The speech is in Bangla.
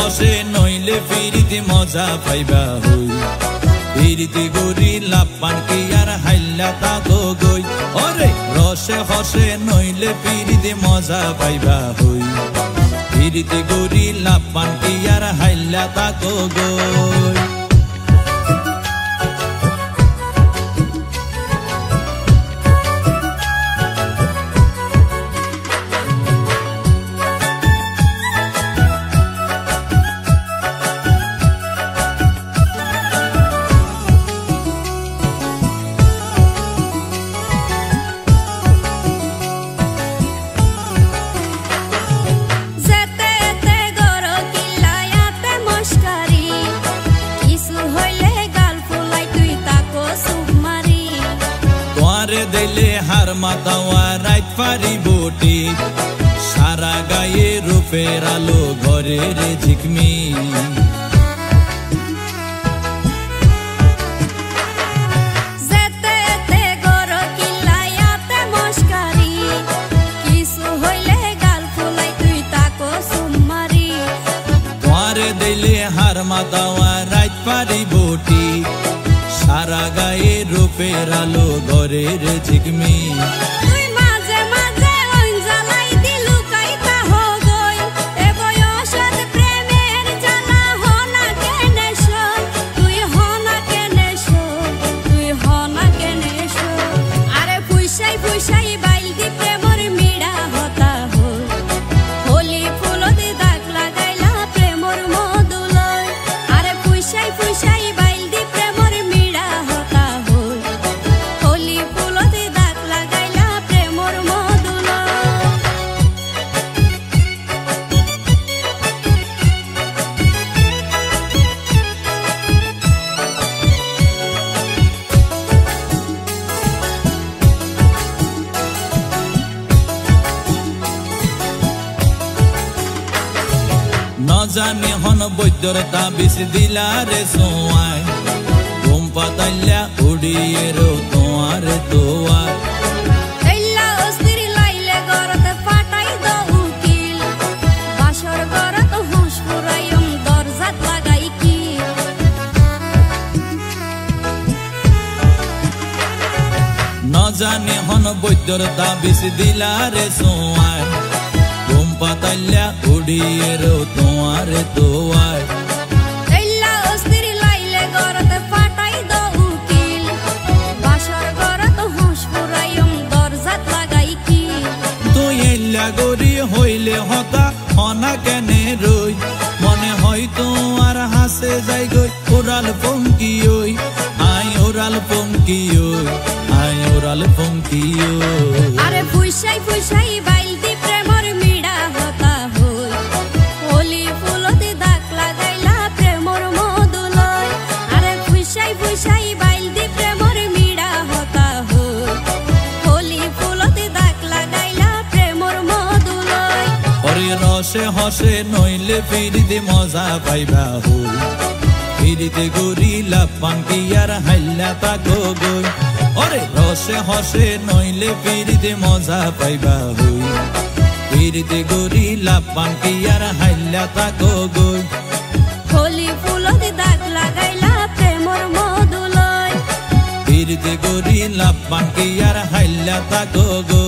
হসে নইলে ফিরিতে মজা পাইবা হই ফিরিতে গরি লাভ পান কি আর হাইল্লা তাকো গই ওরে রসে হসে নইলে ফিরিতে মজা পাইবা হই ফিরিতে গরি লাভ পান কি আর হাইল্লা তাকো গই দিলে হার মাতাওয়া রাইত পারি বটি সারা গায়ে রূপের আলো ঘরে রে ঝিকমি দিলে হার মাতাওয়া রাইত পারি বটি সারা গায়ে রূপের আলো ঘরের ঝিকমি জানি হন বৈদ্যর তাবিজ দিলারে সোয়াই ঘুম পাতাইলা উড়িয়ে রো তোমার দোয়ার জানি হন বৈদ্যর তাবিজ দিলারে সোয়াই ঘুম পাতাইলা উড়িয়ে রো তোমার দোয়ার গরি হইলে হতা হনা কেনে রই মনে হয়তো আর হাসে যাই গই ওরাল পঙ্কি ওই আই ওরাল পঙ্কি ওই আই ওরাল পঙ্কি ওই আরে ফুইসাই ফুইসাই বাইলতি প্রেমর মিড়া হতা হই হোলি ফুলতে দাগ লাগাইলা প্রেমর মধুলয় আরে ফুইসাই ফুইসাই বাইলতি প্রেমর মিড়া হতা হই হোলি ফুলতে দাগ লাগাইলা প্রেমর মধুলয় ওরে রসে হসে নইলে ফিরিতে মজা পাইবা হই ফিরিতে গরি লাভ পান কি আর হাইল্লা তাকো গই ওরে রসে হসে নইলে ফিরিতে মজা পাইবা হই ফিরিতে গরি লাভ পান কি আর হাইল্লা তাকো গই হোলি ফুলতে দাগ লাগাইলা প্রেমর মধুলয় ফিরিতে গরি লাভ পান কি আর হাইল্লা তাকো গই।